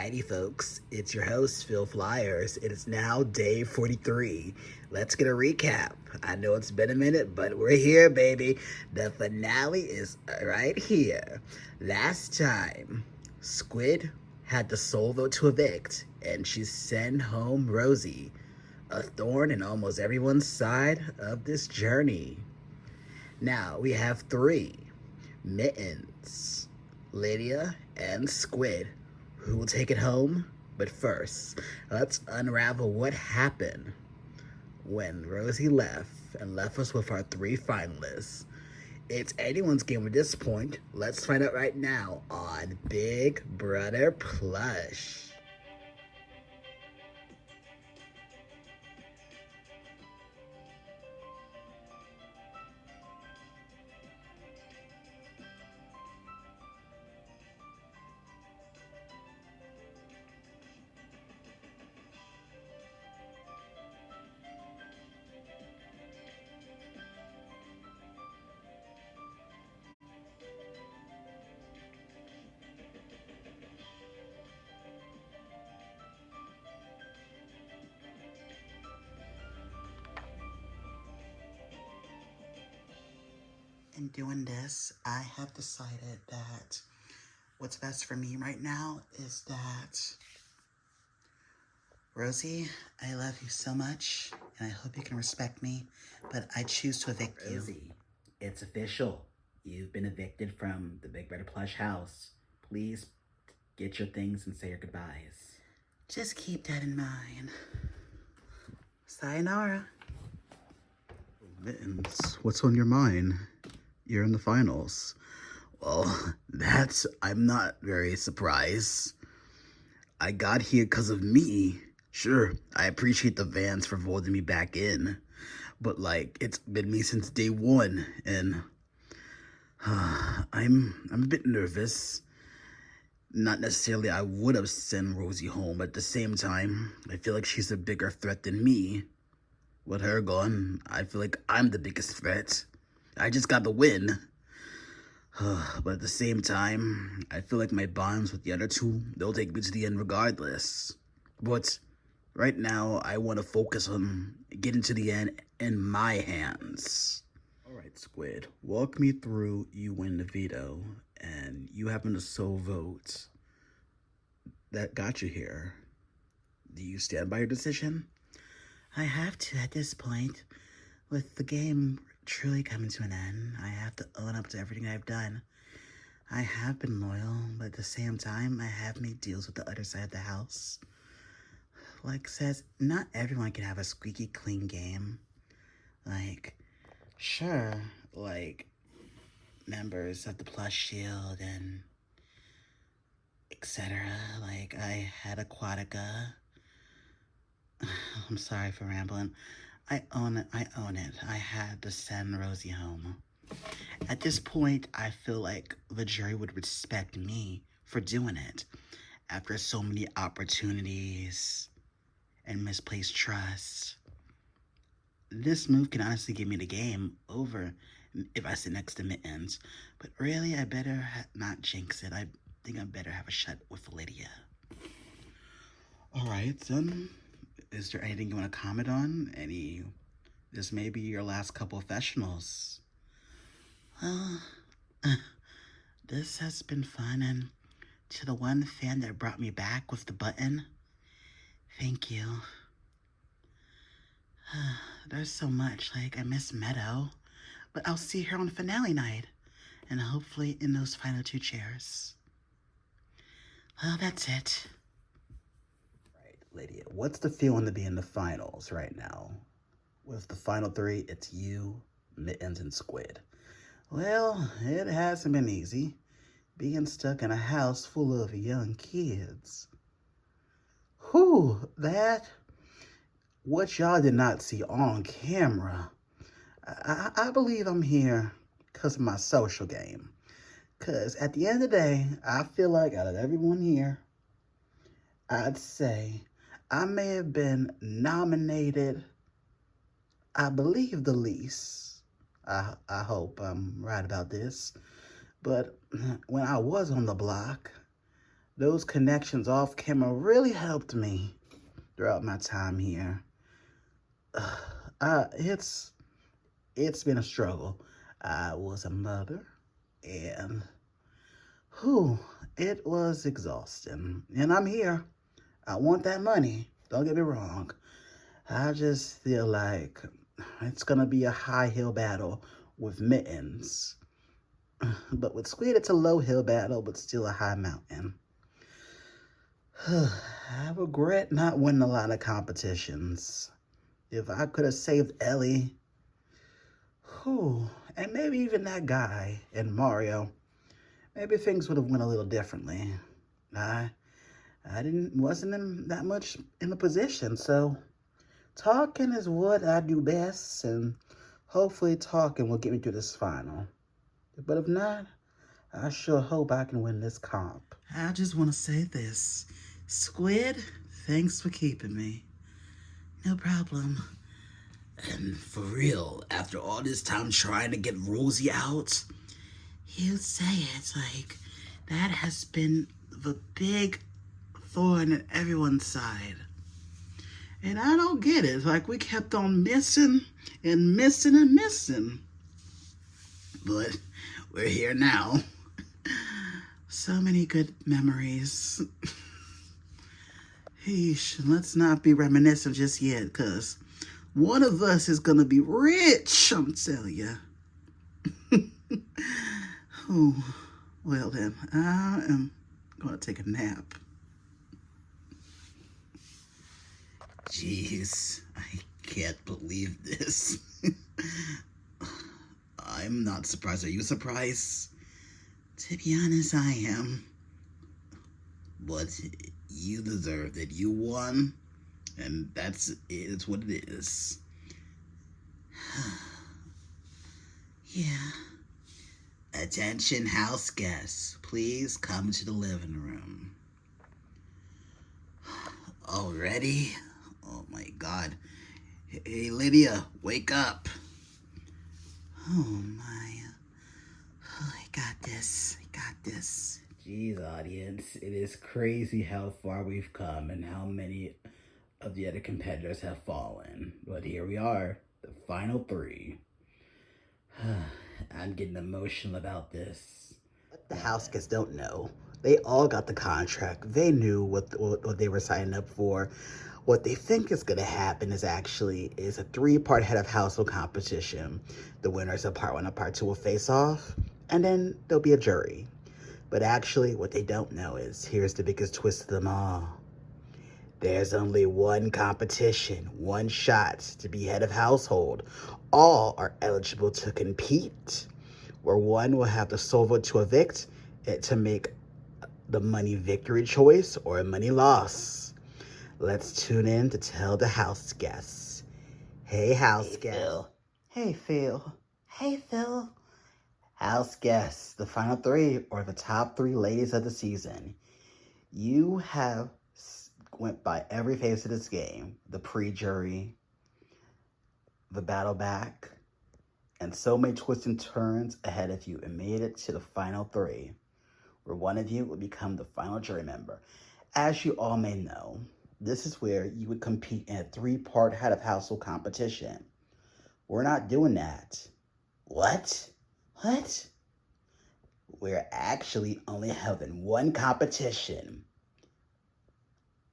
Alrighty, folks, it's your host, Phil Flyers. It is now day 43. Let's get a recap. I know it's been a minute, but we're here, baby. The finale is right here. Last time, Squid had the sole vote to evict, and she sent home Rosie, a thorn in almost everyone's side of this journey. Now we have three: Mittens, Lydia, and Squid. Who will take it home? But first, let's unravel what happened when Rosie left and left us with our three finalists. It's anyone's game at this point. Let's find out right now on Big Brother Plush. In doing this, I have decided that what's best for me right now is that, Rosie, I love you so much, and I hope you can respect me, but I choose to evict you. Rosie, it's official. You've been evicted from the Big Brother Plush house. Please get your things and say your goodbyes. Just keep that in mind. Sayonara. Mittens, what's on your mind? You're in the finals. Well, I'm not very surprised. I got here because of me. Sure, I appreciate the Vans for voting me back in. But, it's been me since day one, and I'm a bit nervous. Not necessarily I would have sent Rosie home, but at the same time, I feel like she's a bigger threat than me. With her gone, I feel like I'm the biggest threat. I just got the win. But at the same time, I feel like my bonds with the other two, they'll take me to the end regardless. But right now, I want to focus on getting to the end in my hands. Alright, Squid, walk me through you win the veto, and you happen to so vote that got you here. Do you stand by your decision? I have to at this point. With the game truly coming to an end, I have to own up to everything I've done. I have been loyal, but at the same time, I have made deals with the other side of the house. Like says, not everyone can have a squeaky clean game. Sure, members of the Plush Shield and etc. I had Aquatica. I'm sorry for rambling. I own it. I had to send Rosie home. At this point, I feel like the jury would respect me for doing it. After so many opportunities and misplaced trust. This move can honestly give me the game over if I sit next to Mittens. But really, I better not jinx it. I think I better have a shot with Lydia. Alright, then. Is there anything you want to comment on? This may be your last couple of professionals. Well, this has been fun, and to the one fan that brought me back with the button, thank you. There's so much, I miss Meadow, but I'll see her on finale night, and hopefully in those final two chairs. Well, that's it. Lydia, what's the feeling to be in the finals right now? With the final three, it's you, Mittens, and Squid. Well, it hasn't been easy, being stuck in a house full of young kids. What y'all did not see on camera. I believe I'm here because of my social game. Because at the end of the day, I feel like out of everyone here, I'd say I may have been nominated, I believe, the least. I hope I'm right about this. But when I was on the block, those connections off camera really helped me throughout my time here. It's been a struggle. I was a mother, and whew, it was exhausting. And I'm here. I want that money. Don't get me wrong. I just feel like it's gonna be a high hill battle with Mittens. But with Squid, it's a low hill battle, but still a high mountain. I regret not winning a lot of competitions. If I could have saved Ellie, whew, and maybe even that guy and Mario, maybe things would have went a little differently. I wasn't in that much in the position, so talking is what I do best, and hopefully talking will get me through this final. But if not, I sure hope I can win this comp. I just want to say this. Squid, thanks for keeping me. No problem. And for real, after all this time trying to get Rosie out, you'd say it like that has been the big thorn in everyone's side. And I don't get it. Like, we kept on missing and missing and missing. But we're here now. So many good memories. Heesh, let's not be reminiscent just yet, because one of us is going to be rich, I'm telling you. Oh, well then, I am going to take a nap. Jeez, I can't believe this. I'm not surprised. Are you surprised? To be honest, I am. But you deserved it. You won. And that's it. It's what it is. Yeah. Attention, house guests. Please come to the living room. Already? Oh my God. Hey, Lydia, wake up. Oh my. Oh, I got this. I got this. Jeez, audience. It is crazy how far we've come and how many of the other competitors have fallen. But here we are, the final three. I'm getting emotional about this. What the house guests don't know, they all got the contract. They knew what they were signing up for. What they think is going to happen is a 3-part head of household competition. The winners of part 1 and part 2 will face off, and then there'll be a jury. But actually, what they don't know is, here's the biggest twist of them all. There's only one competition, one shot to be head of household. All are eligible to compete, where one will have the sole vote to evict it to make the money victory choice or a money loss. Let's tune in to tell the house guests. Hey, house guests. Phil. Hey, Phil. Hey, Phil. House guests, the final 3 or the top 3 ladies of the season. You have went by every phase of this game. The pre-jury, the battle back, and so many twists and turns ahead of you, and made it to the final 3, where one of you will become the final jury member. As you all may know, this is where you would compete in a 3-part head of household competition. We're not doing that. What? What? We're actually only having one competition.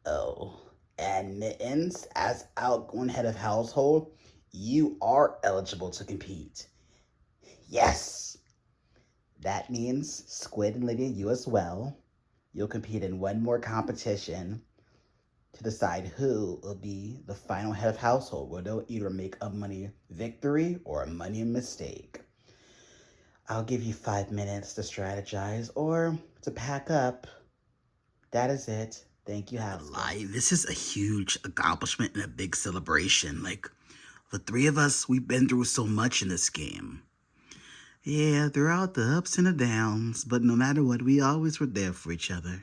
Oh, and Mittens, as outgoing head of household, you are eligible to compete. Yes! That means Squid and Lydia, you as well. You'll compete in one more competition to decide who will be the final head of household, where they'll either make a money victory or a money mistake. I'll give you 5 minutes to strategize or to pack up. That is it. Thank you, house. This is a huge accomplishment and a big celebration. Like, the 3 of us, we've been through so much in this game. Yeah, throughout the ups and the downs, but no matter what, we always were there for each other.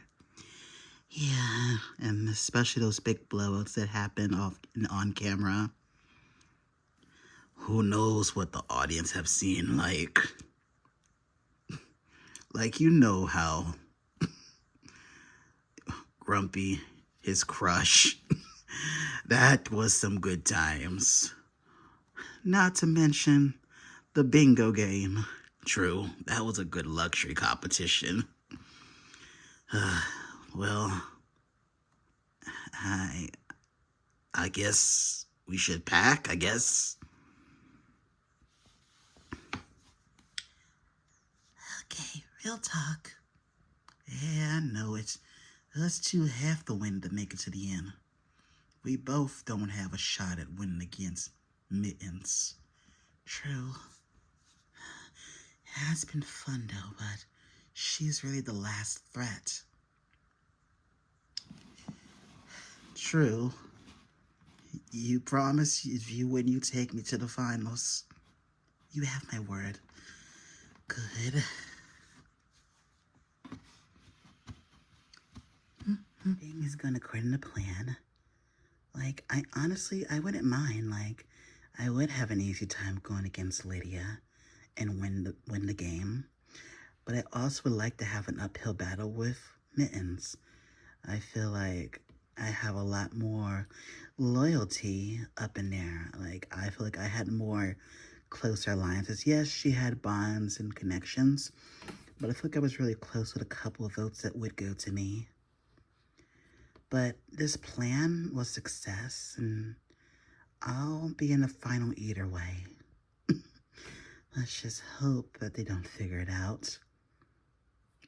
Yeah, and especially those big blowouts that happen on camera. Who knows what the audience have seen, like you know how Grumpy, his crush. That was some good times. Not to mention the bingo game. True, that was a good luxury competition. Well, I guess we should pack, I guess. Okay, real talk. Yeah, I know it. Us two have to win to make it to the end. We both don't have a shot at winning against Mittens. True. It has been fun though, but she's really the last threat. True. You promise if you win, you take me to the finals. You have my word. Good. Everything is going according to plan. Like, I wouldn't mind. Like, I would have an easy time going against Lydia and win the game. But I also would like to have an uphill battle with Mittens. I feel like I have a lot more loyalty up in there. Like, I feel like I had more closer alliances. Yes, she had bonds and connections, but I feel like I was really close with a couple of votes that would go to me. But this plan was success, and I'll be in the final either way. Let's just hope that they don't figure it out.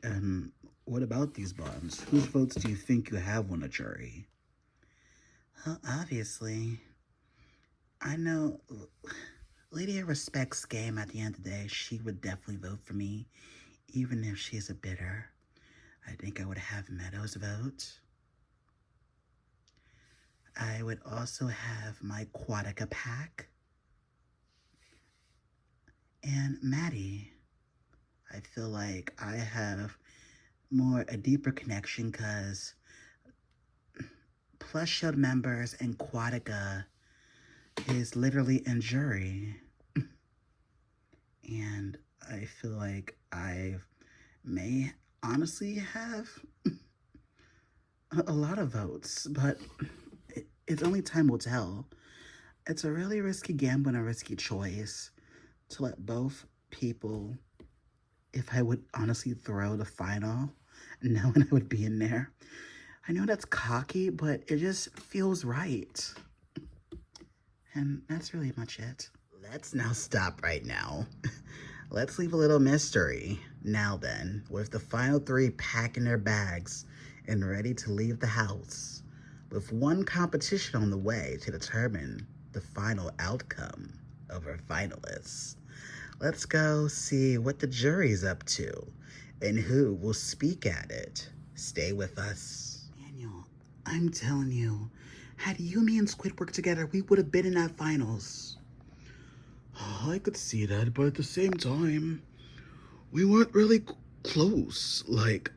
And what about these bonds? Whose votes do you think you have on the jury? Well, obviously, I know Lydia respects game at the end of the day. She would definitely vote for me, even if she's a bidder. I think I would have Meadows vote. I would also have my Quatica pack. And Maddie. I feel like I have a deeper connection because Plush Shield members and Quatica is literally in jury. And I feel like I may honestly have a lot of votes, but it's only time will tell. It's a really risky gamble and a risky choice to let both people, if I would honestly throw the final, knowing I would be in there. I know that's cocky, but it just feels right. And that's really much it. Let's now stop right now. Let's leave a little mystery. Now then, with the final three packing their bags and ready to leave the house, with one competition on the way to determine the final outcome of our finalists, let's go see what the jury's up to and who will speak at it. Stay with us. Daniel, I'm telling you, had you, me, and Squid worked together, we would have been in that finals. I could see that, but at the same time, we weren't really close. Like,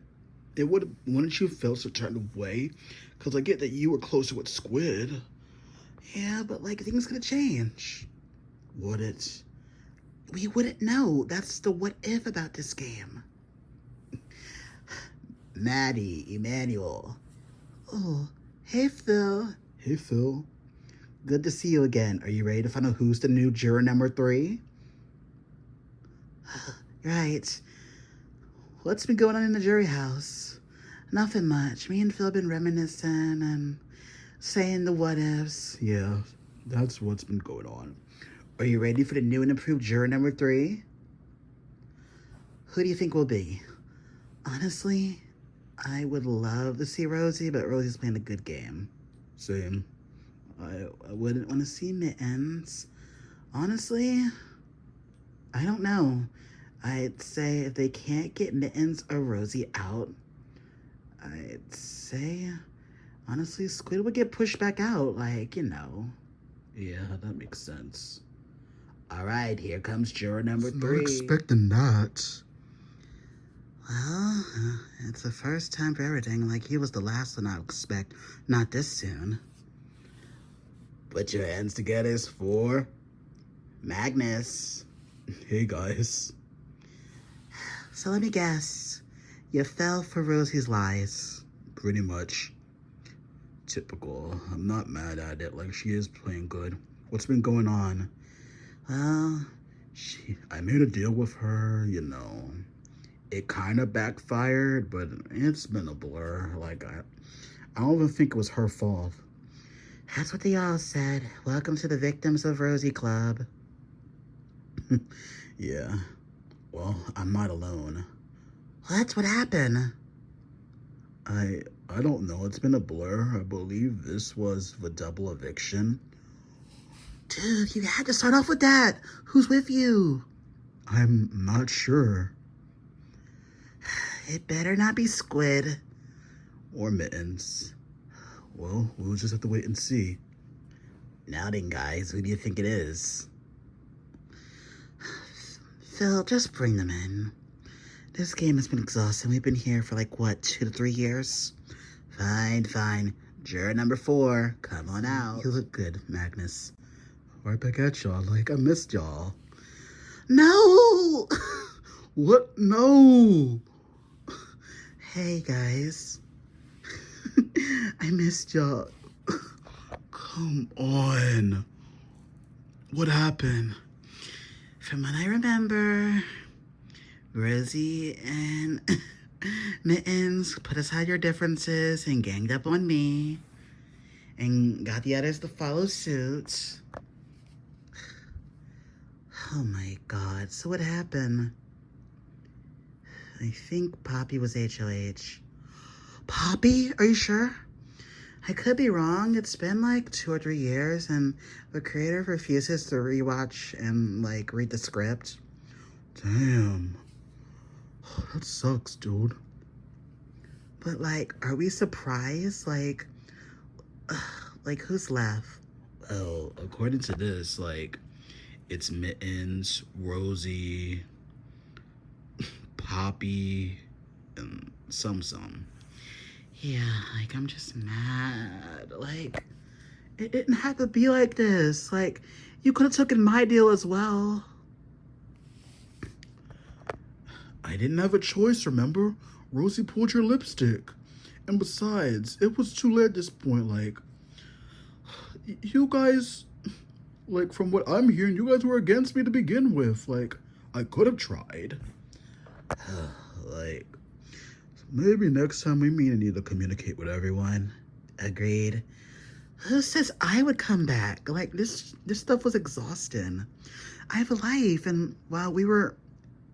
wouldn't you feel a certain way? Because I get that you were closer with Squid. Yeah, but like, things could change. Would it? We wouldn't know. That's the what if about this game. Maddie, Emmanuel. Oh, hey Phil. Hey Phil. Good to see you again. Are you ready to find out who's the new juror number 3? Right. What's been going on in the jury house? Nothing much. Me and Phil have been reminiscing and saying the what ifs. Yeah, that's what's been going on. Are you ready for the new and improved juror number 3? Who do you think will be? Honestly, I would love to see Rosie, but Rosie's playing a good game. Same. I wouldn't want to see Mittens. Honestly, I don't know. I'd say if they can't get Mittens or Rosie out, I'd say, honestly, Squid would get pushed back out. Like, you know. Yeah, that makes sense. All right, here comes juror number 3. Not expecting that. Well, it's the first time for everything. Like, he was the last one I'd expect. Not this soon. Put your hands together for Magnus. Hey, guys. So let me guess. You fell for Rosie's lies. pretty much. Typical. I'm not mad at it. Like, she is playing good. What's been going on? Well, I made a deal with her, you know. It kind of backfired, but it's been a blur. Like, I don't even think it was her fault. That's what they all said. Welcome to the Victims of Rosie Club. Yeah. Well, I'm not alone. Well, that's what happened. I don't know. It's been a blur. I believe this was the double eviction. Dude, you had to start off with that. Who's with you? I'm not sure. It better not be Squid. Or Mittens. Well, we'll just have to wait and see. Now then, guys, who do you think it is? Phil, just bring them in. This game has been exhausting. We've been here for like, what, 2 to 3 years? Fine. Juror number 4, come on out. You look good, Magnus. Right back at y'all. Like, I missed y'all. No! What? No! Hey, guys. I missed y'all. Come on. What happened? From what I remember, Rosie and Mittens put aside your differences and ganged up on me and got the others to follow suit. Oh my God, so what happened? I think Poppy was HOH. Poppy? Are you sure? I could be wrong. It's been like 2 or 3 years and the creator refuses to rewatch and like read the script. Damn. That sucks, dude. But like, are we surprised? Like who's left? Well, according to this, like, it's Mittens, Rosie, Poppy, and some. Yeah, like, I'm just mad. Like, it didn't have to be like this. Like, you could have taken my deal as well. I didn't have a choice, remember? Rosie pulled your lipstick. And besides, it was too late at this point. Like, you guys, like, from what I'm hearing, you guys were against me to begin with. Like, I could have tried. Like, maybe next time we meet, I need to communicate with everyone. Agreed. Who says I would come back? Like, this stuff was exhausting. I have a life, and while we were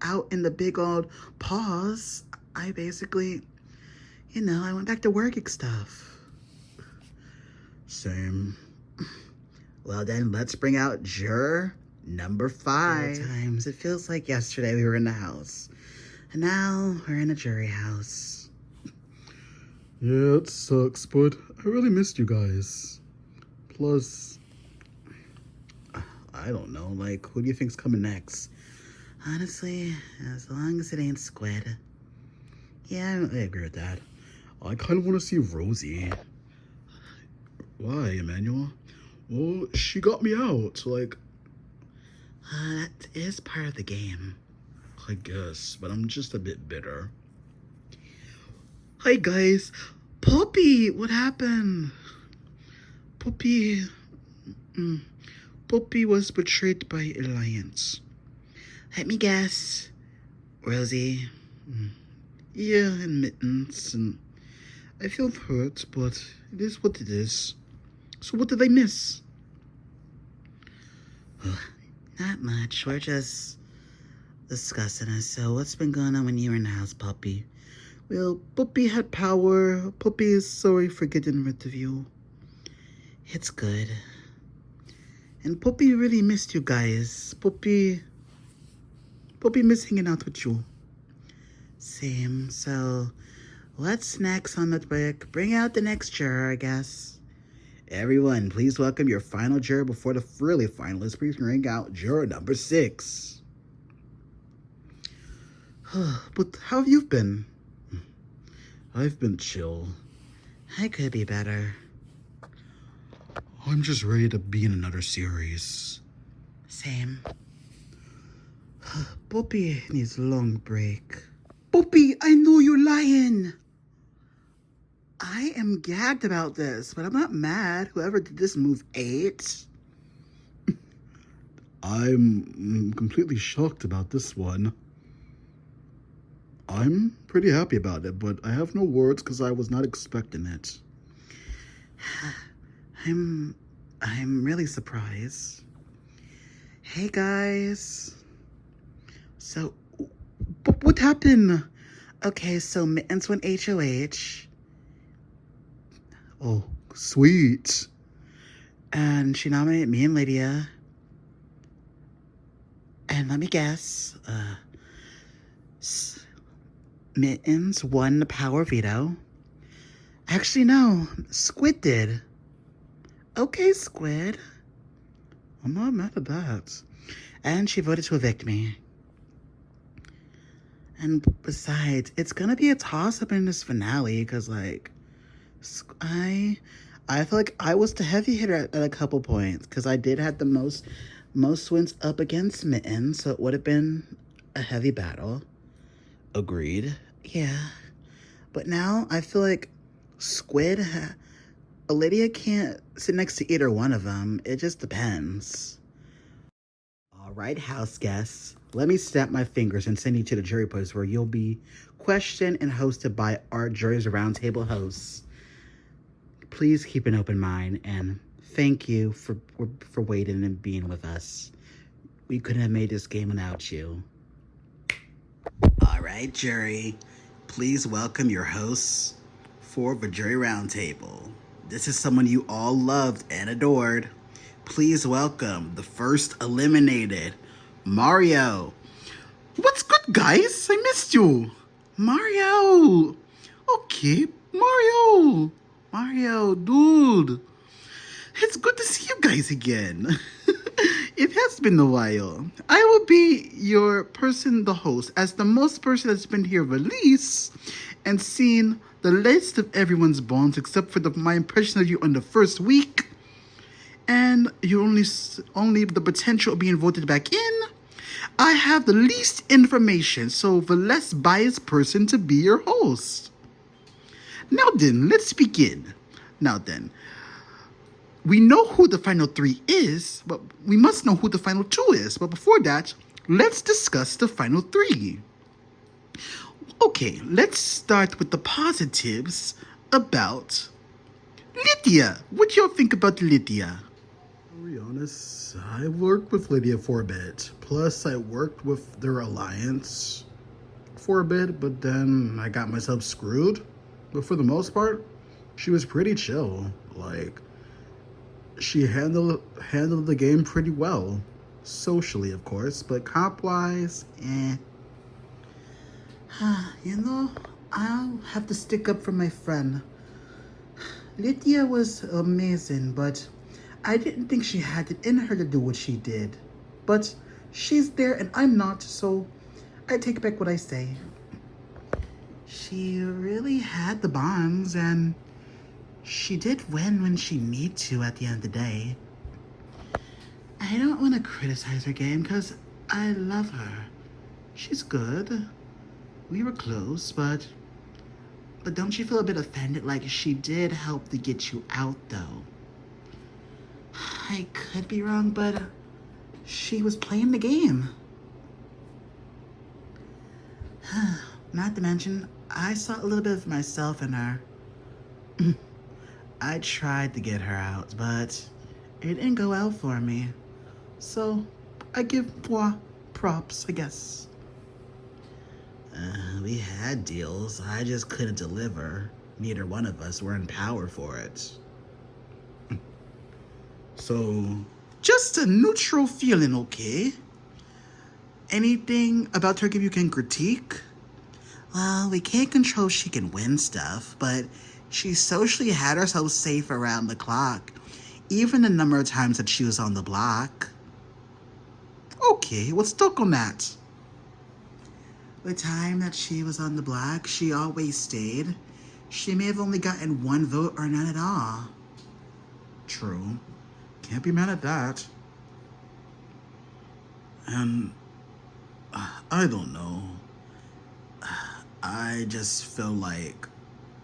out in the big old pause, I basically, you know, I went back to working stuff. Same. Well then, let's bring out juror number 5. Times. It feels like yesterday we were in the house. And now we're in a jury house. Yeah, it sucks, but I really missed you guys. Plus, I don't know, like, who do you think's coming next? Honestly, as long as it ain't Squid. Yeah, I agree with that. I kind of want to see Rosie. Why, Emmanuel? Well, she got me out, like... that is part of the game. I guess, but I'm just a bit bitter. Hi, guys. Poppy, what happened? Poppy was betrayed by Alliance. Let me guess. Rosie. Yeah, and Mittens, and I feel hurt, but it is what it is. So what did I miss? Not much. We're just discussing it. So what's been going on when you were in the house, Poppy? Well, Poppy had power. Poppy is sorry for getting rid of you. It's good. And Poppy really missed you guys. Poppy missed hanging out with you. Same. So what's next on the break? Bring out the next juror, I guess. Everyone, please welcome your final juror before the really finalists. Please bring out juror number 6. But how have you been? I've been chill. I could be better. I'm just ready to be in another series. Same. Poppy needs a long break. Poppy, I know you're lying. I am gagged about this, but I'm not mad. Whoever did this move 8. I'm completely shocked about this one. I'm pretty happy about it, but I have no words because I was not expecting it. I'm really surprised. Hey guys. So what happened? Okay, so Mittens went HOH. Oh, sweet. And she nominated me and Lydia. And let me guess. Mittens won the power veto. Actually, no. Squid did. Okay, Squid. I'm not mad at that. And she voted to evict me. And besides, it's gonna be a toss-up in this finale, because, like, I feel like I was the heavy hitter at a couple points, because I did have the most wins up against Mitten, so it would have been a heavy battle. Agreed. Yeah. But now I feel like Squid, Lydia can't sit next to either one of them. It just depends. All right, house guests. Let me snap my fingers and send you to the jury post where you'll be questioned and hosted by our Jury's Roundtable hosts. Please keep an open mind, and thank you for waiting and being with us. We couldn't have made this game without you. All right, jury. Please welcome your hosts for the Jury Roundtable. This is someone you all loved and adored. Please welcome the first eliminated, Mario. What's good, guys? I missed you. Mario. Okay, Mario. Mario, dude. It's good to see you guys again. It has been a while. I will be your person, the host, as the most person that's been here the least and seen the least of everyone's bonds except for my impression of you on the first week. And you only the potential of being voted back in. I have the least information, so the less biased person to be your host. Now then, let's begin. Now then, we know who the final 3 is, but we must know who the final 2 is. But before that, let's discuss the final 3. Okay, let's start with the positives about Lydia. What do y'all think about Lydia? To be honest, I worked with Lydia for a bit. Plus, I worked with their alliance for a bit, but then I got myself screwed. But for the most part, she was pretty chill. Like, she handled the game pretty well. Socially, of course, but comp-wise, You know, I'll have to stick up for my friend. Lydia was amazing, but I didn't think she had it in her to do what she did. But she's there and I'm not, so I take back what I say. She really had the bonds, and she did win when she needed to at the end of the day. I don't want to criticize her game because I love her. She's good. We were close, but don't you feel a bit offended? Like, she did help to get you out, though. I could be wrong, but she was playing the game. Not to mention, I saw a little bit of myself in her. I tried to get her out, but it didn't go well for me. So, I give moi props, I guess. We had deals. I just couldn't deliver. Neither one of us were in power for it. So, just a neutral feeling, okay? Anything about her you can critique? Well, we can't control she can win stuff, but she socially had herself safe around the clock, even the number of times that she was on the block. Okay, what's stuck on that? The time that she was on the block, she always stayed. She may have only gotten 1 vote or none at all. True. Can't be mad at that. And I don't know. I just feel like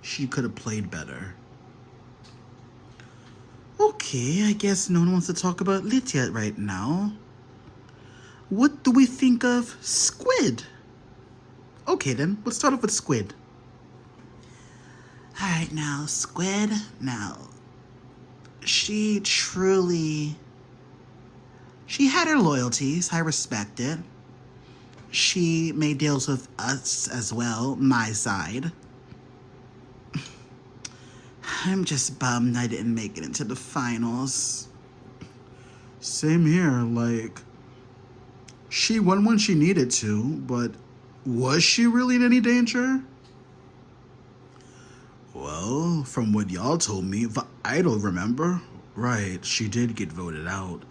She could have played better. Okay, I guess no one wants to talk about Lydia right now. What do we think of Squid? Okay then, let's start off with Squid. Alright, now, Squid, she had her loyalties, I respect it. She made deals with us as well, my side. I'm just bummed I didn't make it into the finals. Same here, like, she won when she needed to, but was she really in any danger? Well, from what y'all told me, I don't remember. Right, she did get voted out.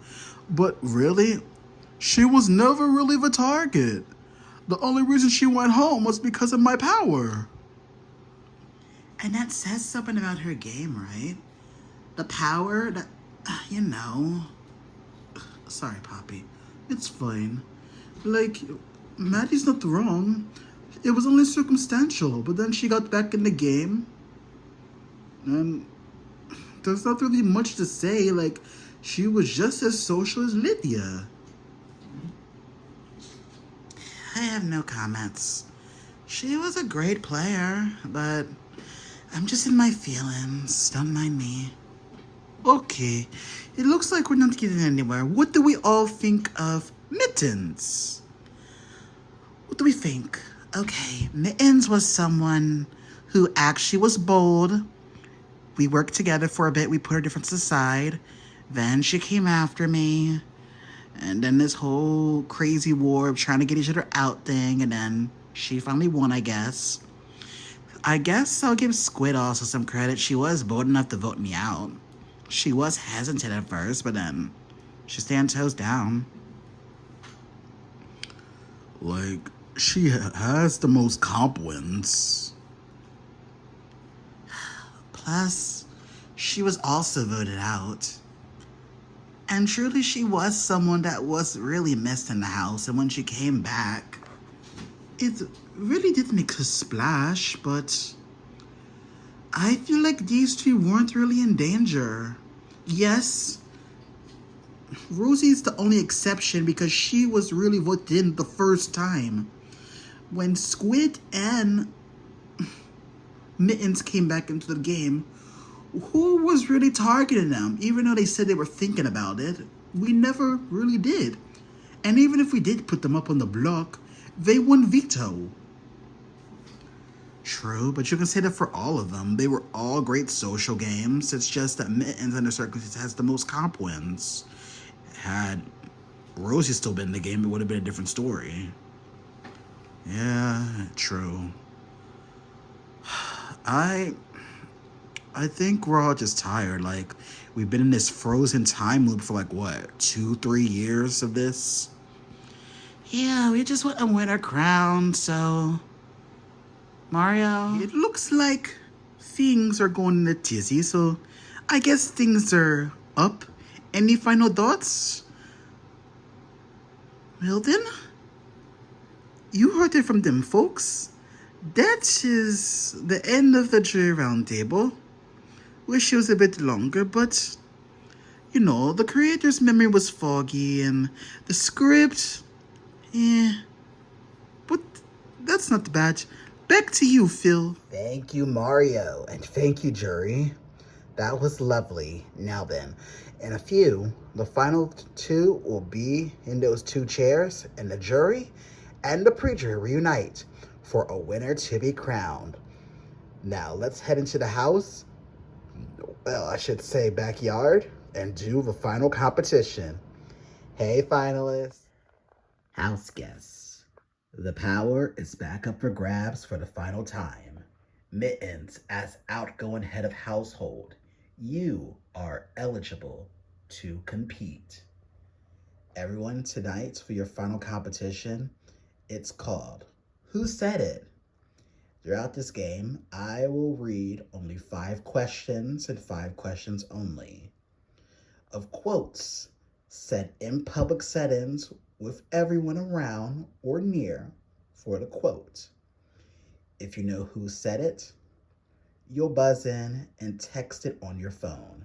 But really, she was never really the target. The only reason she went home was because of my power. And that says something about her game, right? The power that, you know. Sorry, Poppy. It's fine. Like, Maddie's not wrong. It was only circumstantial, but then she got back in the game. And there's not really much to say. Like, she was just as social as Lydia. I have no comments. She was a great player, but I'm just in my feelings. Don't mind me. Okay, it looks like we're not getting anywhere. What do we all think of Mittens? What do we think? Okay, Mittens was someone who actually was bold. We worked together for a bit. We put our differences aside. Then she came after me. And then this whole crazy war of trying to get each other out thing. And then she finally won, I guess. I guess I'll give Squid also some credit. She was bold enough to vote me out. She was hesitant at first, but then she stand toes down. Like, she has the most comp wins. Plus, she was also voted out. And truly, she was someone that was really missed in the house. And when she came back, it really did make a splash, but I feel like these two weren't really in danger. Yes, Rosie's the only exception because she was really voted in the first time. When Squid and Mittens came back into the game, who was really targeting them? Even though they said they were thinking about it, we never really did. And even if we did put them up on the block, they won veto. True, but you can say that for all of them. They were all great social games. It's just that Mittens under circumstances has the most comp wins. Had Rosie still been in the game, it would have been a different story. Yeah, true. I think we're all just tired. Like, we've been in this frozen time loop for like, what, 2-3 years of this? Yeah, we just want to win our crown, so... Mario? It looks like things are going in a tizzy, so I guess things are up. Any final thoughts? Well then, you heard it from them folks. That is the end of the jury roundtable. Wish it was a bit longer, but you know, the creator's memory was foggy and the script, but that's not bad. Back to you, Phil. Thank you, Mario, and thank you, jury. That was lovely. Now then, in a few, the final two will be in those two chairs, and the jury and the preacher reunite for a winner to be crowned. Now, let's head into the house, well, I should say backyard, and do the final competition. Hey, finalists. House guests. The power is back up for grabs for the final time. Mittens, as outgoing head of household, you are eligible to compete. Everyone, tonight for your final competition, it's called Who Said It? Throughout this game, I will read only 5 questions and 5 questions only of quotes said in public settings with everyone around or near for the quote. If you know who said it, you'll buzz in and text it on your phone.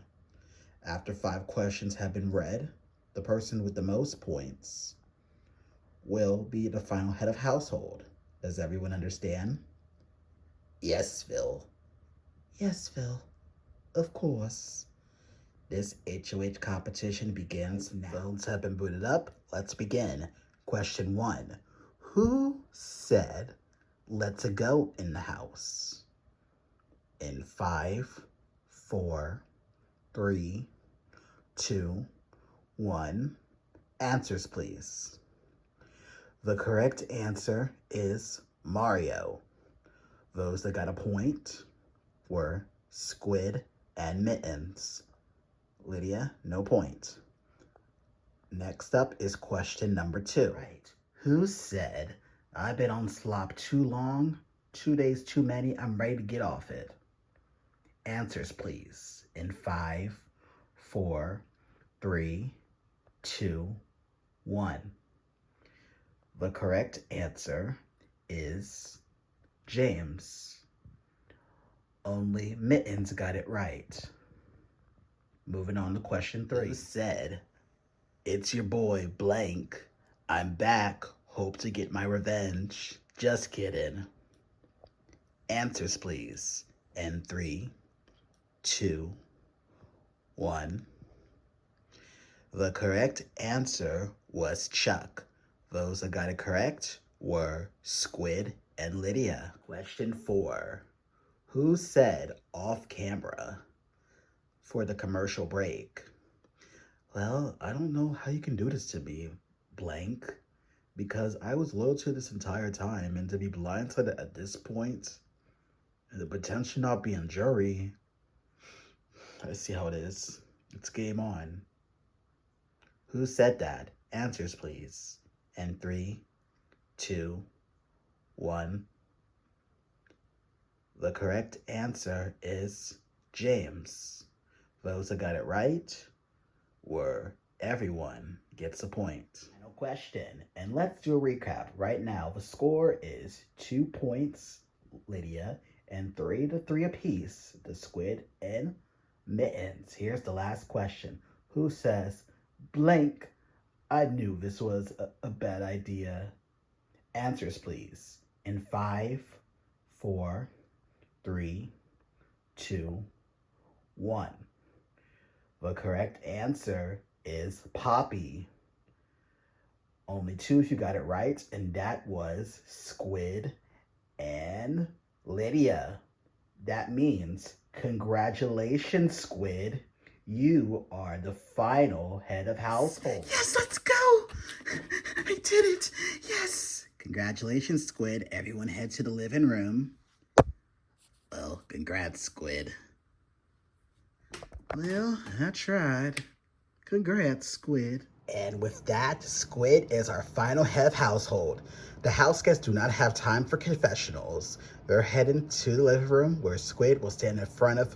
After 5 questions have been read, the person with the most points will be the final head of household. Does everyone understand? Yes, Phil. Yes, Phil. Of course. This HOH competition begins now. Phones have been booted up. Let's begin. Question 1. Who said, "Let's go" in the house? In 5, 4, 3, 2, 1. Answers, please. The correct answer is Mario. Those that got a point were Squid and Mittens. Lydia, no point. Next up is question number 2. Right. Who said, "I've been on slop too long, 2 days too many, I'm ready to get off it"? Answers, please. In 5, 4, 3, 2, 1. The correct answer is James. Only Mittens got it right. Moving on to question 3. Who said, "It's your boy blank, I'm back, hope to get my revenge, just kidding"? Answers, please. In 3, 2, 1. The correct answer was Chuck. Those that got it correct were Squid and Lydia. Question 4. Who said "off camera" for the commercial break? Well, I don't know how you can do this to me, blank, because I was loyal to this entire time, and to be blindsided at this point, and the potential not being jury, I see how it is. It's game on. Who said that? Answers, please. In 3, 2, 1. The correct answer is James. Those that got it right were everyone gets a point. Final question, and let's do a recap. Right now, the score is 2 points, Lydia, and 3-3 apiece, the Squid and Mittens. Here's the last question. Who says, "Blank, I knew this was a bad idea"? Answers, please. In 5, 4, 3, 2, 1. The correct answer is Poppy. Only 2 if you got it right, and that was Squid and Lydia. That means congratulations, Squid. You are the final head of household. Yes, let's go. I did it. Yes. Congratulations, Squid. Everyone head to the living room. Well, congrats, Squid. Well, I tried. Congrats, Squid. And with that, Squid is our final head of household. The house guests do not have time for confessionals. They're heading to the living room where Squid will stand in front of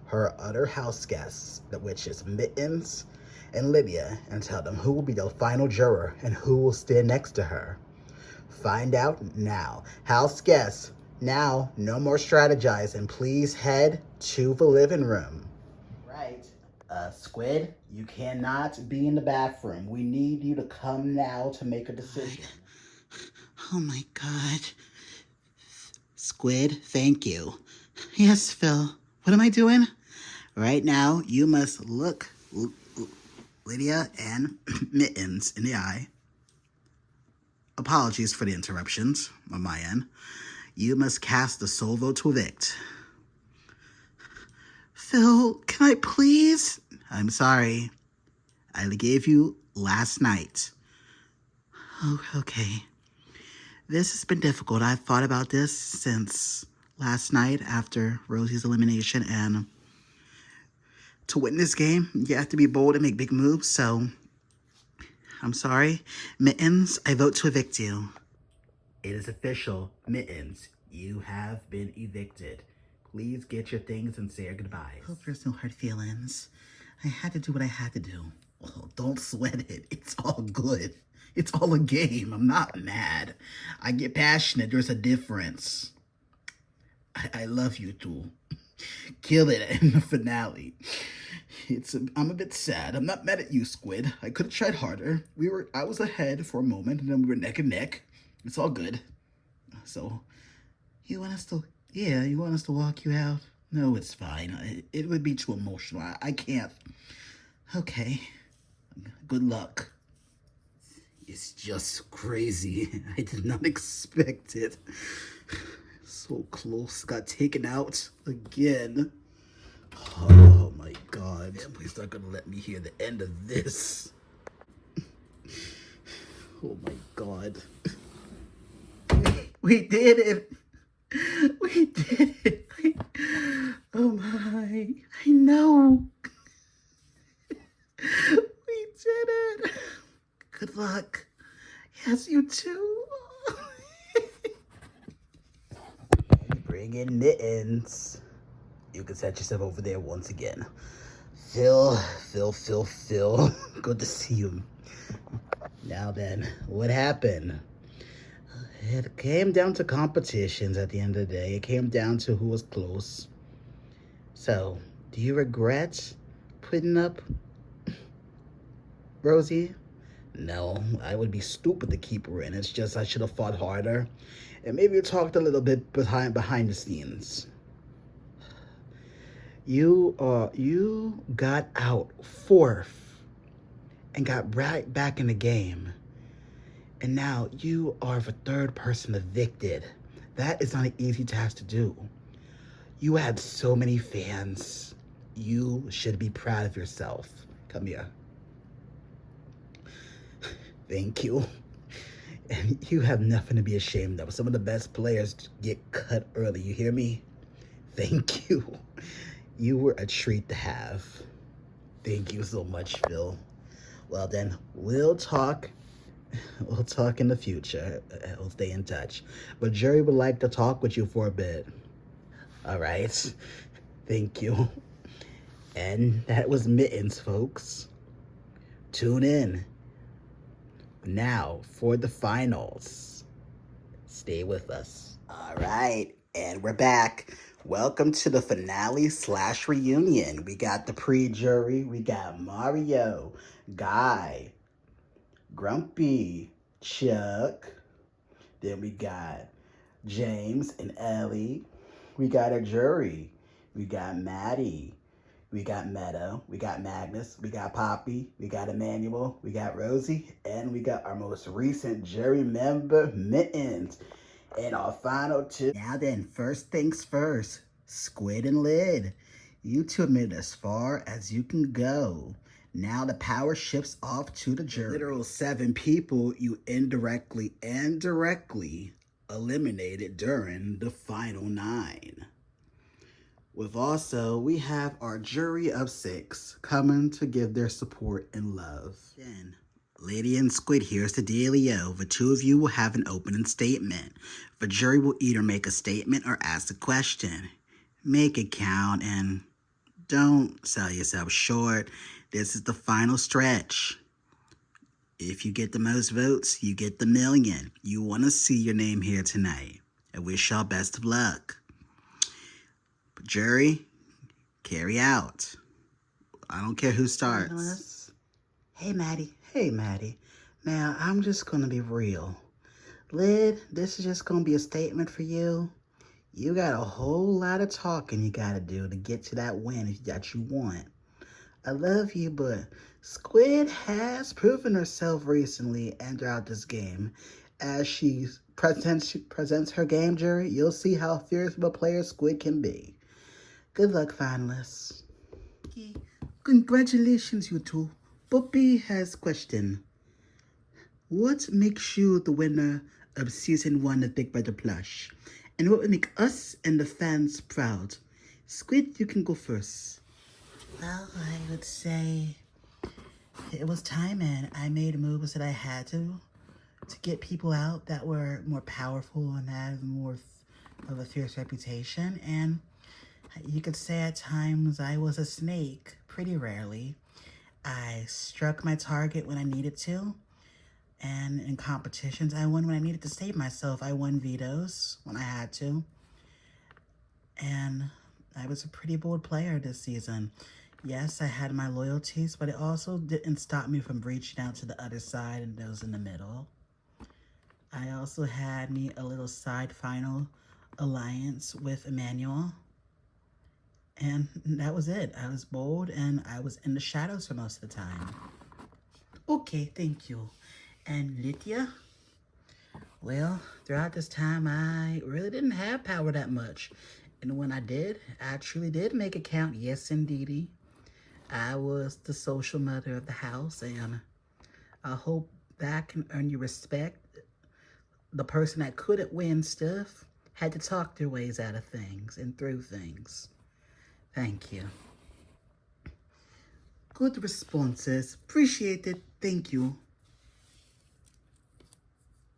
her other house guests, which is Mittens and Lydia, and tell them who will be the final juror and who will stand next to her. Find out now. House guests, now no more strategizing. Please head to the living room. Right. Squid, you cannot be in the bathroom. We need you to come now to make a decision. Oh my God. Squid, thank you. Yes, Phil. What am I doing? Right now, you must look Lydia and Mittens in the eye. Apologies for the interruptions on my end. You must cast the soul vote to evict. Phil, can I please? I'm sorry. I gave you last night. Oh, okay. This has been difficult. I've thought about this since last night after Rosie's elimination, and to win this game, you have to be bold and make big moves, so I'm sorry. Mittens, I vote to evict you. It is official. Mittens, you have been evicted. Please get your things and say your goodbyes. Hope there's no hard feelings. I had to do what I had to do. Well, don't sweat it. It's all good. It's all a game. I'm not mad. I get passionate. There's a difference. I love you too. kill it in the finale. I'm a bit sad. I'm not mad at you, Squid. I could have tried harder. I was ahead for a moment, and then we were neck and neck. It's all good. So, you want us to, yeah, you want us to walk you out? No, it's fine. It would be too emotional. I can't. Okay. Good luck. It's just crazy. I did not expect it. So close. Got taken out again. Oh my god. Please not gonna let me hear the end of this. Oh my god. We did it. We did it. Oh my. I know. We did it. Good luck. Yes, you too. Bring in mittens. You can set yourself over there once again. Phil. Good to see you. Now then, what happened? It came down to competitions at the end of the day. It came down to who was close. So, do you regret putting up Rosie? No, I would be stupid to keep her in. It's just I should have fought harder. And maybe talked a little bit behind the scenes. You got out fourth and got right back in the game. And now you are the third person evicted. That is not an easy task to do. You had so many fans. You should be proud of yourself. Come here. Thank you. And you have nothing to be ashamed of. Some of the best players get cut early. You hear me? Thank you. You were a treat to have. Thank you so much, Phil. Well then, we'll talk in the future. We'll stay in touch. But Jerry would like to talk with you for a bit. All right. Thank you. And that was Mittens, folks. Tune in. Now, for the finals. Stay with us. All right. And we're back. Welcome to the finale / reunion. We got the pre-jury. We got Mario, Guy, Grumpy, Chuck. Then we got James and Ellie. We got a jury. We got Maddie. We got Meadow. We got Magnus. We got Poppy. We got Emmanuel. We got Rosie. And we got our most recent jury member, Mittens. And our final two. Now then, first things first. Squid and Lid. You two have made it as far as you can go. Now the power shifts off to the jury. Literal 7 people you indirectly and directly eliminated during the final 9. With also, we have our jury of 6 coming to give their support and love. Then, Lady and Squid, here's the dealio. The two of you will have an opening statement. The jury will either make a statement or ask a question. Make it count and don't sell yourself short. This is the final stretch. If you get the most votes, you get the million. You want to see your name here tonight. I wish y'all best of luck. Jury, carry out. I don't care who starts. Hey, Maddie. Now, I'm just going to be real. Lid, this is just going to be a statement for you. You got a whole lot of talking you got to do to get to that win that you want. I love you, but Squid has proven herself recently and throughout this game. As she presents her game, jury, you'll see how fierce of a player Squid can be. Good luck, finalists. Congratulations, you two. Poppy has a question. What makes you the winner of Season 1 of Big Brother Plush? And what would make us and the fans proud? Squid, you can go first. Well, I would say it was timing. I made moves that I had to get people out that were more powerful and had more of a fierce reputation. And you could say at times I was a snake, pretty rarely. I struck my target when I needed to. And in competitions, I won when I needed to save myself. I won vetoes when I had to. And I was a pretty bold player this season. Yes, I had my loyalties, but it also didn't stop me from reaching out to the other side and those in the middle. I also had me a little side final alliance with Emmanuel. And that was it. I was bold and I was in the shadows for most of the time. Okay, thank you. And Lydia? Well, throughout this time, I really didn't have power that much. And when I did, I truly did make it count. Yes, indeedy. I was the social mother of the house, and I hope that can earn you respect. The person that couldn't win stuff had to talk their ways out of things and through things. Thank you. Good responses. Appreciate it. Thank you.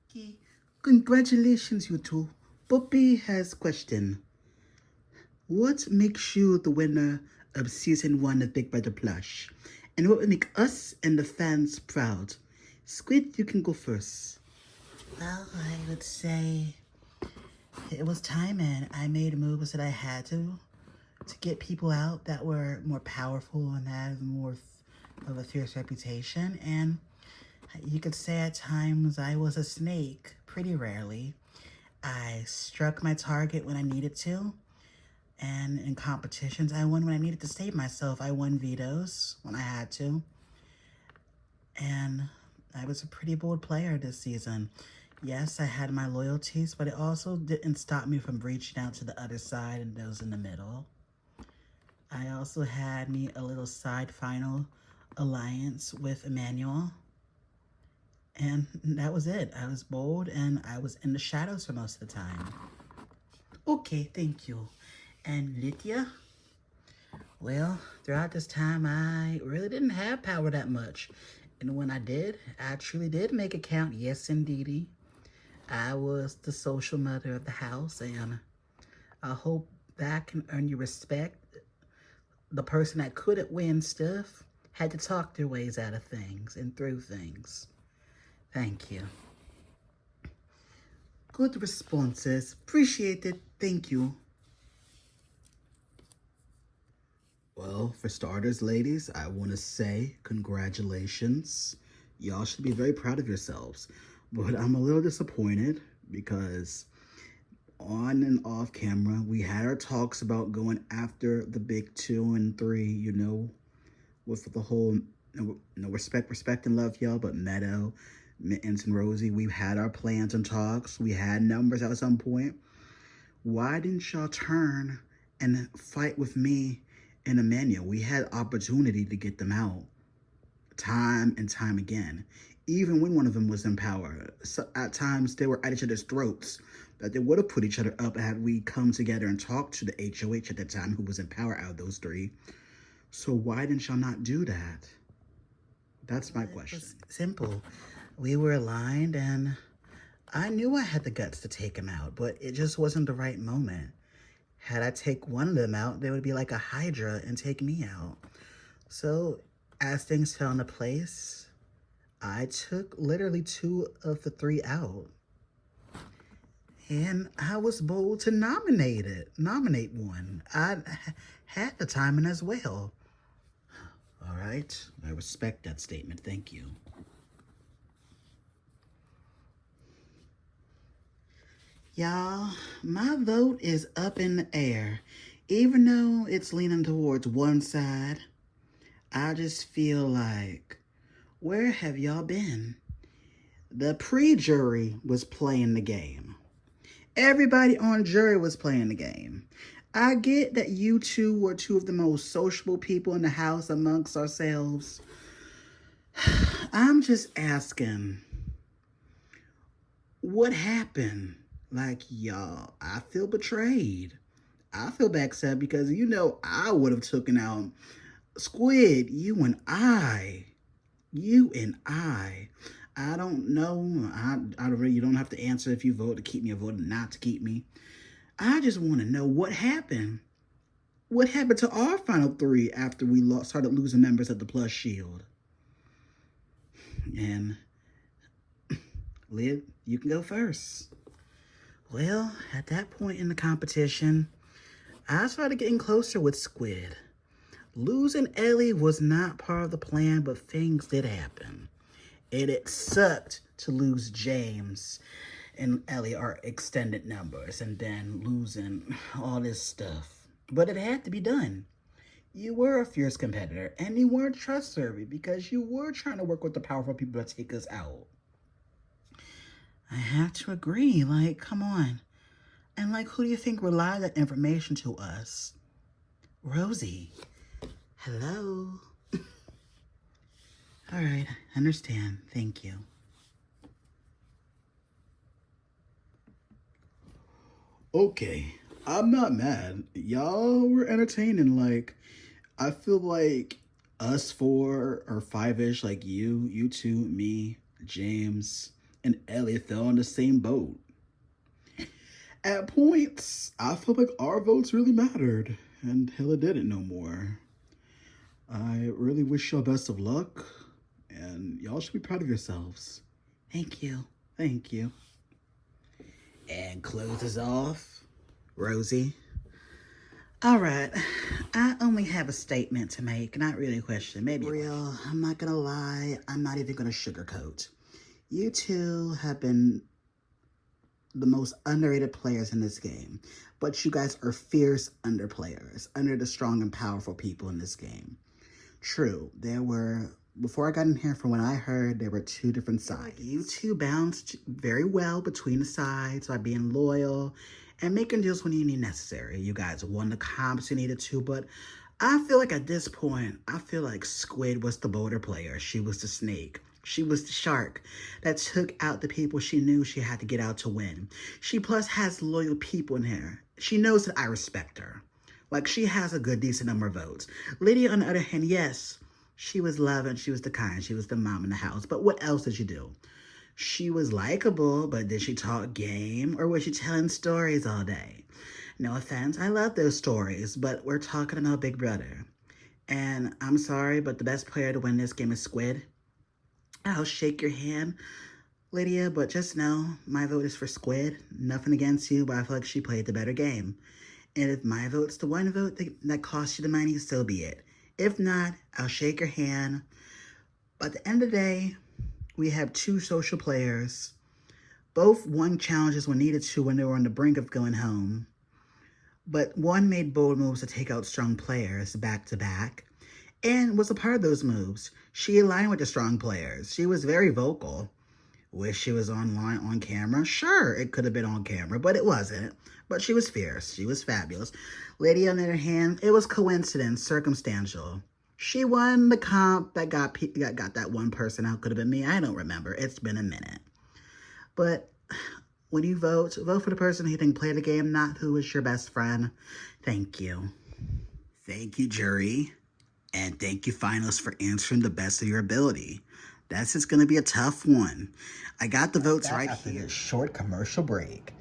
Okay. Congratulations, you two. Poppy has question. What makes you the winner of season 1 of Big Brother Plush? And what would make us and the fans proud? Squid, you can go first. Well, I would say it was timing. I made moves that I had to get people out that were more powerful and had more of a fierce reputation. And you could say at times I was a snake, pretty rarely. I struck my target when I needed to. And in competitions, I won when I needed to save myself. I won vetoes when I had to. And I was a pretty bold player this season. Yes, I had my loyalties, but it also didn't stop me from reaching out to the other side and those in the middle. I also had me a little side final alliance with Emmanuel. And that was it. I was bold and I was in the shadows for most of the time. Okay, thank you. And Lydia? Well, throughout this time, I really didn't have power that much. And when I did, I truly did make it count. Yes, indeedy. I was the social mother of the house, and I hope that can earn you respect. The person that couldn't win stuff had to talk their ways out of things and through things. Thank you. Good responses. Appreciate it. Thank you. Well, for starters, ladies, I want to say congratulations. Y'all should be very proud of yourselves. But I'm a little disappointed because on and off camera, we had our talks about going after the big 2 and 3, you know, with the whole, respect and love y'all, but Meadow, Mittens, and Rosie, we had our plans and talks. We had numbers at some point. Why didn't y'all turn and fight with me and Emmanuel? We had opportunity to get them out time and time again. Even when one of them was in power, so at times they were at each other's throats, that they would have put each other up had we come together and talked to the HOH at the time who was in power out of those 3. So why didn't y'all not do that? That's my question. It was simple. We were aligned and I knew I had the guts to take him out, but it just wasn't the right moment. Had I take one of them out, they would be like a Hydra and take me out. So as things fell into place, I took literally 2 of the 3 out. And I was bold to nominate one. I had the timing as well. All right, I respect that statement. Thank you. Y'all, my vote is up in the air. Even though it's leaning towards one side, I just feel like, where have y'all been? The pre-jury was playing the game. Everybody on jury was playing the game. I get that you two were 2 of the most sociable people in the house amongst ourselves. I'm just asking, what happened? Like, y'all, I feel betrayed. I feel backstabbed because, you know, I would have taken out Squid, you and I. I don't know. I really, you don't have to answer if you vote to keep me or voted not to keep me. I just want to know what happened. What happened to our final 3 after we started losing members of the Plush Shield? And Liv, you can go first. Well, at that point in the competition, I started getting closer with Squid. Losing Ellie was not part of the plan, but things did happen. It sucked to lose James and Ellie are extended numbers and then losing all this stuff. But it had to be done. You were a fierce competitor and you weren't trustworthy because you were trying to work with the powerful people to take us out. I have to agree, like, come on. And like, who do you think relied that information to us? Rosie. Hello? All right, understand. Thank you. Okay, I'm not mad. Y'all were entertaining. Like, I feel like us four or five-ish, like you two, me, James, and Elliot fell in the same boat. At points, I feel like our votes really mattered, and hell, it didn't no more. I really wish y'all best of luck, and y'all should be proud of yourselves. Thank you. Thank you. And closes off, Rosie. All right, I only have a statement to make, not really a question, maybe real. I'm not gonna lie, I'm not even gonna sugarcoat. You two have been the most underrated players in this game, but you guys are fierce under players, under the strong and powerful people in this game. True, there were, before I got in here, from what I heard, there were two different sides. You two bounced very well between the sides by being loyal and making deals when you need necessary. You guys won the comps you needed to, but I feel like at this point, I feel like Squid was the bolder player. She was the snake. She was the shark that took out the people she knew she had to get out to win. She plus has loyal people in here. She knows that I respect her. Like, she has a good, decent number of votes. Lydia, on the other hand, yes, she was loving, she was the kind, she was the mom in the house. But what else did she do? She was likable, but did she talk game? Or was she telling stories all day? No offense, I love those stories, but we're talking about Big Brother. And I'm sorry, but the best player to win this game is Squid. I'll shake your hand, Lydia, but just know my vote is for Squid. Nothing against you, but I feel like she played the better game. And if my vote's the one vote that costs you the money, so be it. If not, I'll shake your hand. But at the end of the day, we have two social players. Both won challenges when needed to when they were on the brink of going home. But one made bold moves to take out strong players back to back and was a part of those moves. She aligned with the strong players. She was very vocal. Wish she was online on camera. Sure, it could have been on camera, but it wasn't. But she was fierce. She was fabulous. Lydia, on the other hand, it was coincidence, circumstantial. She won the comp that got that one person out. Could have been me. I don't remember. It's been a minute. But when you vote for the person who you think played the game, not who is your best friend. Thank you. Thank you, jury. And thank you, finalists, for answering the best of your ability. That's just going to be a tough one. I got the votes right After here. this short commercial break.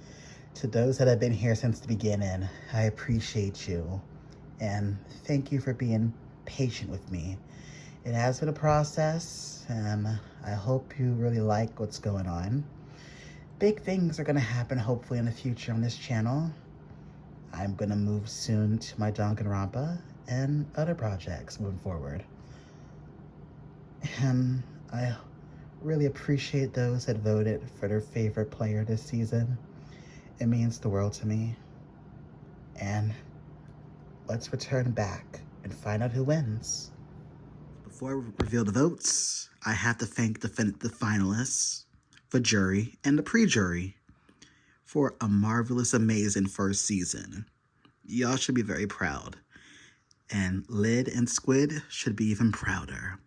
To those that have been here since the beginning, I appreciate you. And thank you for being patient with me. It has been a process, and I hope you really like what's going on. Big things are going to happen, hopefully, in the future on this channel. I'm going to move soon to my Danganronpa and other projects moving forward. And I really appreciate those that voted for their favorite player this season. It means the world to me. And let's return back and find out who wins. Before I reveal the votes, I have to thank the finalists, the jury, and the pre-jury for a marvelous, amazing first season. Y'all should be very proud. And Lid and Squid should be even prouder.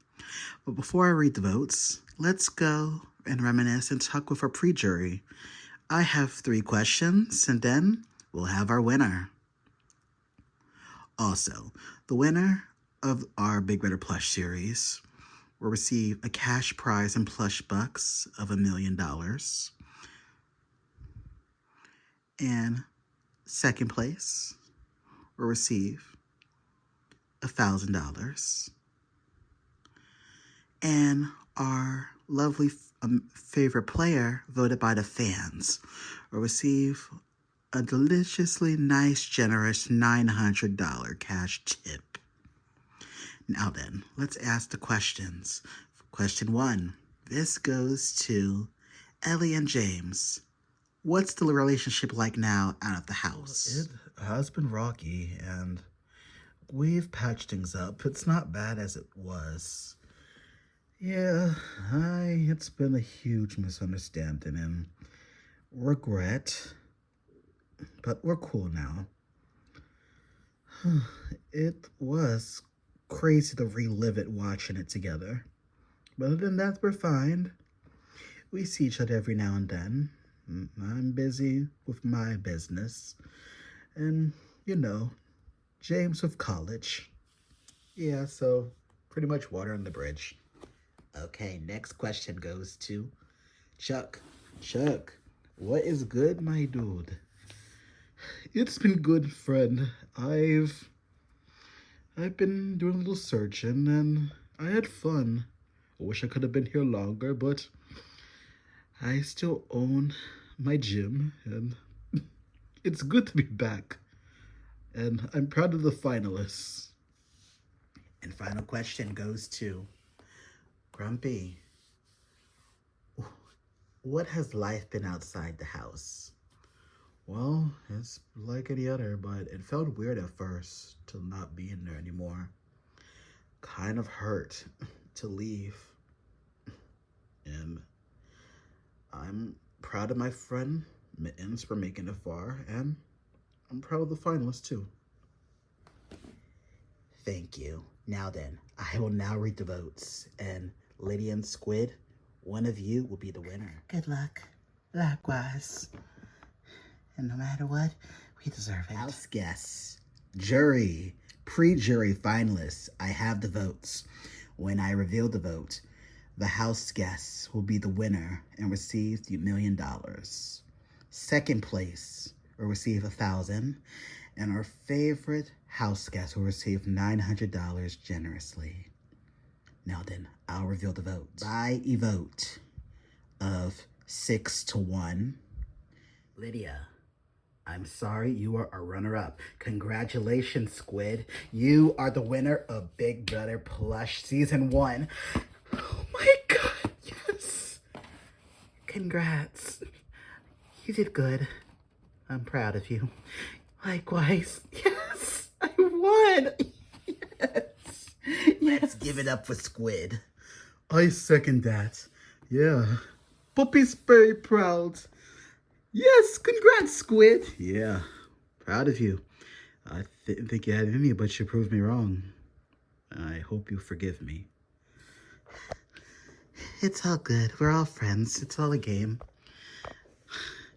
But before I read the votes, let's go and reminisce and talk with our pre-jury. I have 3 questions, and then we'll have our winner. Also, the winner of our Big Brother Plush series will receive a cash prize in plush bucks of $1 million. And second place will receive $1,000. And our lovely favorite player, voted by the fans, will receive a deliciously nice, generous $900 cash tip. Now then, let's ask the questions. Question 1. This goes to Ellie and James. What's the relationship like now out of the house? It has been rocky, and we've patched things up. It's not bad as it was. Yeah, it's been a huge misunderstanding and regret, but we're cool now. It was crazy to relive it watching it together. But other than that, we're fine. We see each other every now and then. I'm busy with my business. And, James with college. Yeah, so pretty much water on the bridge. Okay, next question goes to Chuck. Chuck, what is good, my dude? It's been good, friend. I've been doing a little searching, and I had fun. I wish I could have been here longer, but I still own my gym, and it's good to be back. And I'm proud of the finalists. And final question goes to Grumpy. What has life been outside the house? Well, it's like any other, but it felt weird at first to not be in there anymore. Kind of hurt to leave. And I'm proud of my friend Mittens for making it far, and I'm proud of the finalists too. Thank you. Now then, I will now read the votes, and Lydia and Squid, one of you will be the winner. Good luck. Likewise. And no matter what, we deserve it. House guests, jury, pre-jury finalists, I have the votes. When I reveal the vote, the house guests will be the winner and receive the $1 million. Second place will receive $1,000, and our favorite house guest will receive $900 generously. Now then, I'll reveal the vote. By a vote of 6-1, Lydia, I'm sorry, you are a runner-up. Congratulations, Squid. You are the winner of Big Brother Plush Season 1. Oh my god, yes! Congrats. You did good. I'm proud of you. Likewise. Yes! I won! Yes! Let's give it up for Squid. I second that. Yeah. Puppy's very proud. Yes, congrats, Squid. Yeah, proud of you. I didn't think you had it in you, but you proved me wrong. I hope you forgive me. It's all good. We're all friends. It's all a game.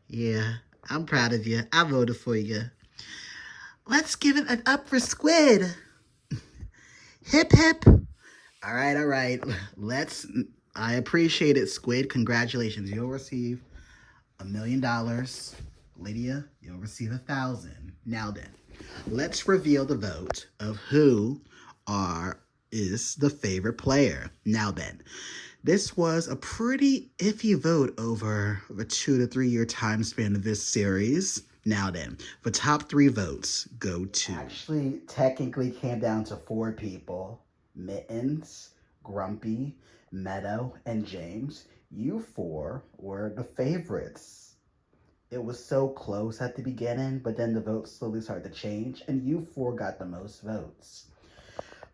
Yeah, I'm proud of you. I voted for you. Let's give it an up for Squid. Hip, hip. All right. I appreciate it, Squid. Congratulations. You'll receive $1 million. Lydia, you'll receive $1,000. Now then, let's reveal the vote of who is the favorite player. Now then, this was a pretty iffy vote over a 2 to 3 year time span of this series. Now then, the top 3 votes go to... Actually, technically came down to 4 people. Mittens, Grumpy, Meadow, and James. You 4 were the favorites. It was so close at the beginning, but then the votes slowly started to change, and you 4 got the most votes.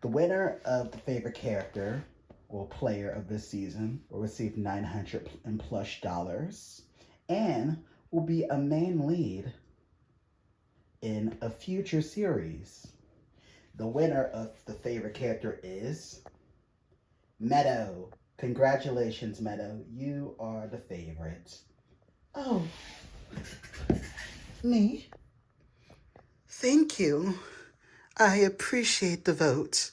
The winner of the favorite character, or player of this season, will receive $900 in plush dollars, and will be a main lead in a future series. The winner of the favorite character is Meadow. Congratulations, Meadow. You are the favorite. Oh, me? Thank you. I appreciate the vote.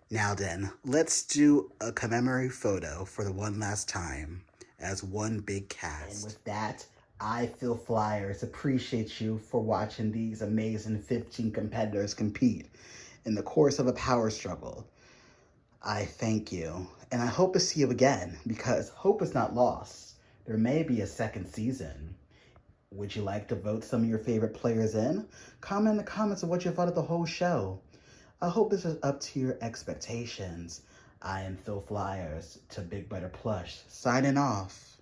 Now then, let's do a commemorative photo for the one last time as one big cast. And with that, I, Phil Flyers, appreciate you for watching these amazing 15 competitors compete in the course of a power struggle. I thank you, and I hope to see you again, because hope is not lost. There may be a second season. Would you like to vote some of your favorite players in? Comment in the comments of what you thought of the whole show. I hope this is up to your expectations. I am Phil Flyers to Big Brother Plush, signing off.